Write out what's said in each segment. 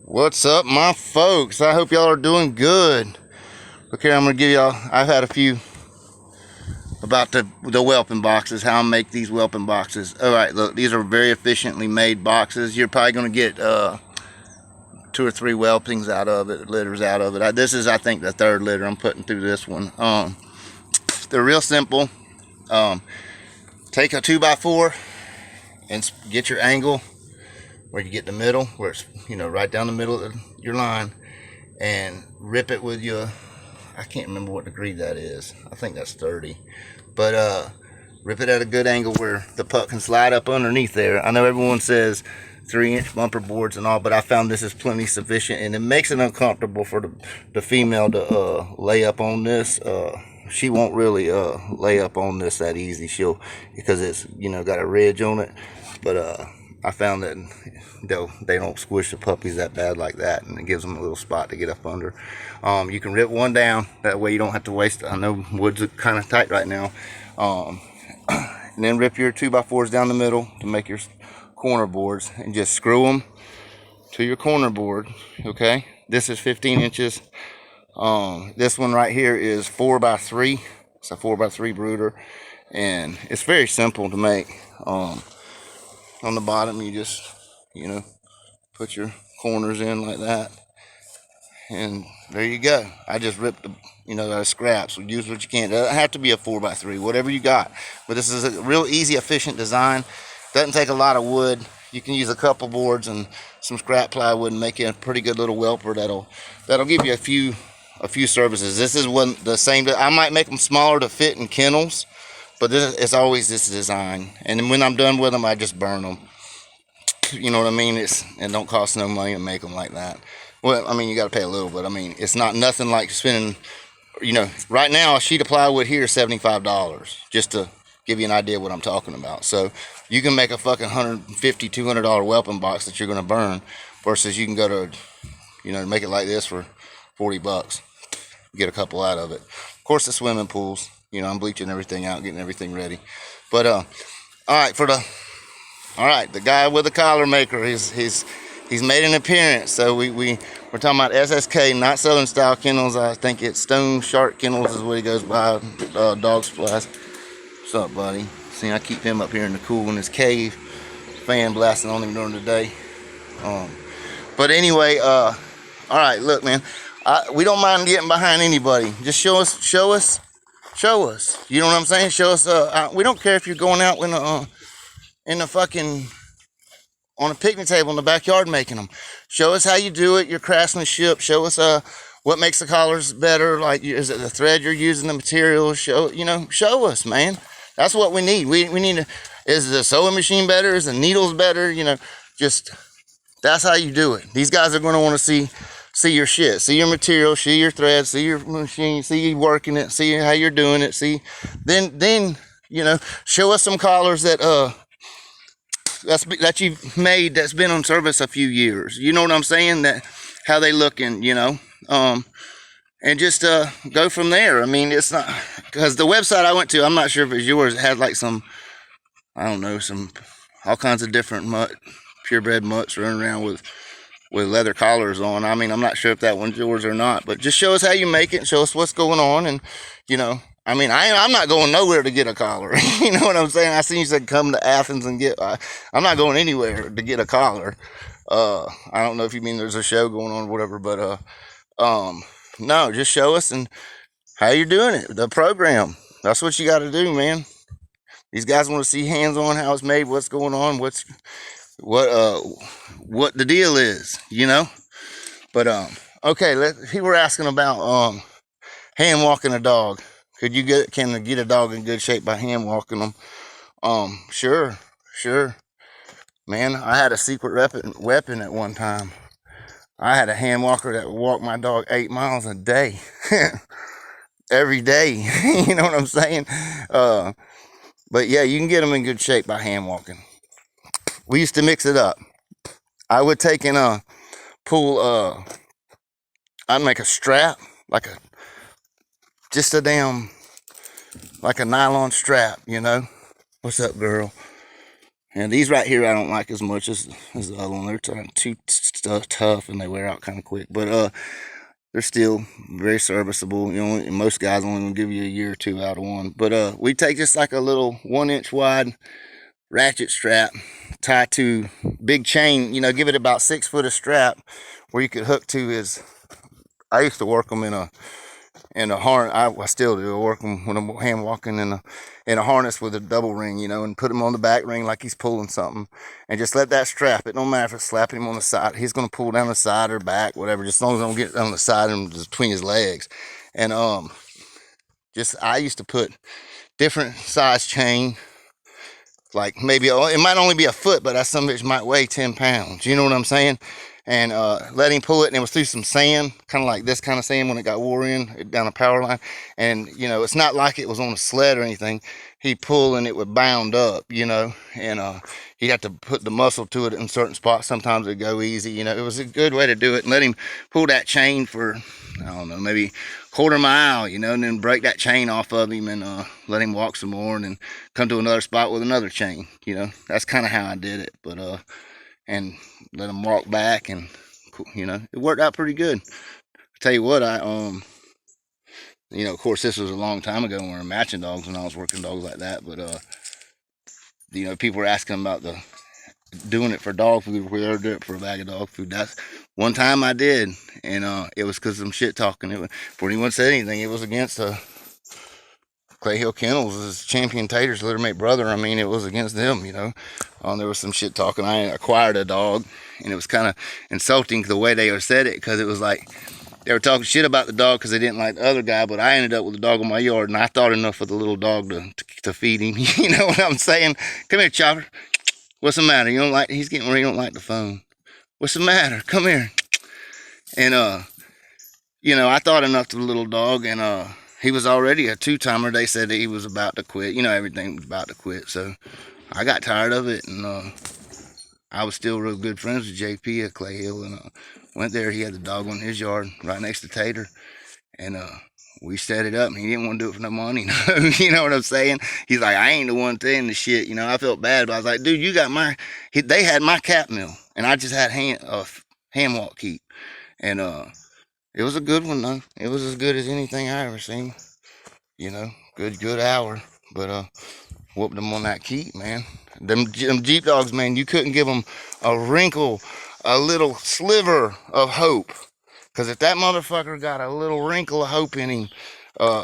What's up, my folks? I hope y'all are doing good. Look here, I'm gonna give y'all. I've had a few about the whelping boxes. How I make these whelping boxes. All right, look, these are very efficiently made boxes. You're probably gonna get 2 or 3 whelpings out of it, litters out of it. This is, I think, the 3rd litter I'm putting through this one. They're real simple. Take a 2x4 and get your angle where you get the middle, where it's right down the middle of your line, and rip it with your, I can't remember what degree that is. I think that's 30. But rip it at a good angle where the puck can slide up underneath there. I know everyone says 3-inch bumper boards and all, but I found this is plenty sufficient, and it makes it uncomfortable for the female to lay up on this. She won't really lay up on this that easy. Because it's got a ridge on it. But I found that they don't squish the puppies that bad like that, and it gives them a little spot to get up under. You can rip one down, that way you don't have to waste it. I know woods are kind of tight right now. And then rip your 2x4s down the middle to make your corner boards, and just screw them to your corner board. Okay, this is 15 inches. This one right here is 4x3. It's a 4x3 brooder, and it's very simple to make. On the bottom, you just put your corners in like that, and there you go. I just ripped the scraps. Use what you can. It doesn't have to be a 4x3, whatever you got. But this is a real easy, efficient design. Doesn't take a lot of wood. You can use a couple boards and some scrap plywood and make it a pretty good little whelper that'll give you a few services. This is the same. I might make them smaller to fit in kennels, but it's always this design. And when I'm done with them, I just burn them. You know what I mean? It don't cost no money to make them like that. Well, I mean, you got to pay a little, but I mean, it's not nothing like spending. Right now a sheet of plywood here is $75, just to give you an idea of what I'm talking about. So you can make a fucking $150, $200 whelping box that you're gonna burn, versus you can go to, make it like this for $40. Get a couple out of it. Of course, the swimming pools. I'm bleaching everything out, getting everything ready. But all right, the guy with the collar maker, he's made an appearance. So we're talking about SSK, not Southern style kennels. I think it's Stone Shark Kennels is what he goes by. Dog Splash. What's up, buddy? See, I keep him up here in the cool in his cave. Fan blasting on him during the day. But anyway, all right, look, man. We don't mind getting behind anybody. Just show us. You know what I'm saying? Show us. We don't care if you're going out in the fucking on a picnic table in the backyard making them. Show us how you do it. Your craftsmanship. Show us what makes the collars better. Like, is it the thread you're using, the material? Show us, man. That's what we need. We need to. Is the sewing machine better? Is the needles better? Just that's how you do it. These guys are going to want to see your shit, see your material, see your thread, see your machine, see you working it, see how you're doing it, then show us some collars that you've made that's been on service a few years. You know what I'm saying? That how they looking, and just go from there. I mean, it's not, because the website I went to, I'm not sure if it's yours, it had like some, I don't know, some all kinds of different purebred mutts running around with leather collars on. I mean, I'm not sure if that one's yours or not, but just show us how you make it, show us what's going on. And I mean, I'm not going nowhere to get a collar. You know what I'm saying? I seen you said come to Athens and get, I'm not going anywhere to get a collar. I don't know if you mean there's a show going on or whatever, but no, just show us and how you're doing it, the program. That's what you got to do, man. These guys want to see hands-on how it's made, what's going on, what the deal is, But okay, people were asking about hand walking a dog. Can get a dog in good shape by hand walking them? Sure, man. I had a secret weapon at one time. I had a hand walker that would walk my dog 8 miles a day, every day. You know what I'm saying? But yeah, you can get them in good shape by hand walking. We used to mix it up. I would take and pull. I'd make a strap, like a nylon strap. What's up, girl? And these right here I don't like as much as the other one. They're too tough and they wear out kind of quick. But they're still very serviceable. You know, most guys only gonna give you a year or two out of one. But we take just like a little 1-inch wide ratchet strap, tie to big chain. You know, give it about 6 foot of strap where you could hook to his. I used to work them in a harness. I still do. I work them when I'm hand walking in a harness with a double ring, you know, and put him on the back ring like he's pulling something, and just let that strap. It don't matter if it's slapping him on the side. He's gonna pull down the side or back, whatever. Just as long as I don't get on the side and between his legs. And just I used to put different size chain. Like maybe it might only be a foot, but that some of it might weigh 10 pounds. You know what I'm saying? And let him pull it, and it was through some sand, kind of like this kind of sand when it got wore in down a power line. And you know, it's not like it was on a sled or anything. He'd pull and it would bound up, you know, and he'd have to put the muscle to it in certain spots. Sometimes it'd go easy, you know. It was a good way to do it, and let him pull that chain for, I don't know, maybe quarter mile, you know, and then break that chain off of him and let him walk some more, and then come to another spot with another chain, you know. That's kind of how I did it. But and let him walk back, and you know, it worked out pretty good. I tell you what, you know, of course this was a long time ago when we were matching dogs, when I was working dogs like that. But you know, people were asking about the doing it for dog food. We ever do it for a bag of dog food. That's one time I did, and it was because of some shit talking. Before anyone said anything, it was against Clay Hill Kennels, his Champion Tater's littermate brother. I mean, it was against them, you know. There was some shit talking. I acquired a dog, and it was kind of insulting the way they said it, because it was like they were talking shit about the dog because they didn't like the other guy. But I ended up with a dog in my yard, and I thought enough of the little dog to feed him. You know what I'm saying? Come here, Chopper. What's the matter? You don't like? He's getting where he don't like the phone. What's the matter? Come here. And you know, I thought enough to the little dog, and he was already a 2-timer. They said that he was about to quit. You know, everything was about to quit. So I got tired of it, and I was still real good friends with JP at Clay Hill, and went there. He had the dog on his yard right next to Tater, and we set it up, and he didn't want to do it for no money. You know what I'm saying? He's like, I ain't the one saying the shit. You know, I felt bad, but I was like, dude, you got they had my cap mill, and I just had hand walk keep, and it was a good one though. It was as good as anything I ever seen. You know, good hour. But whooped them on that keep, man. Them Jeep dogs, man, you couldn't give them a wrinkle, a little sliver of hope. Because if that motherfucker got a little wrinkle of hope in him,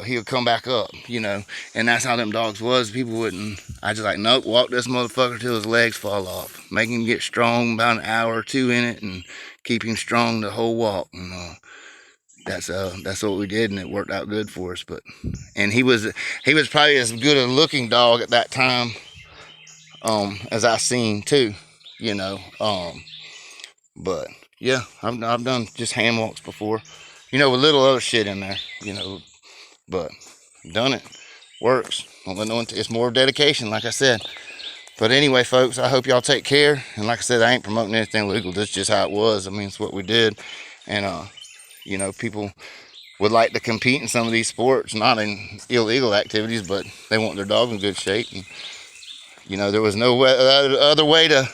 he'll come back up, you know. And that's how them dogs was. People wouldn't. I just like, nope, walk this motherfucker till his legs fall off. Make him get strong, about an hour or two in it, and keep him strong the whole walk. And that's what we did, and it worked out good for us. And he was probably as good a looking dog at that time as I seen too, you know. But yeah, I've done just hand walks before, you know, with little other shit in there, you know. But done it, works. It's more dedication, like I said. But anyway, folks, I hope y'all take care. And like I said, I ain't promoting anything illegal. That's just how it was. I mean, it's what we did. And you know, people would like to compete in some of these sports, not in illegal activities, but they want their dog in good shape. And you know, there was no other way to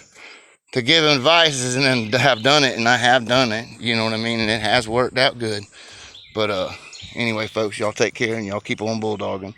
give advice and then to have done it, and I have done it. You know what I mean? And it has worked out good. But anyway, folks, y'all take care, and y'all keep on bulldogging.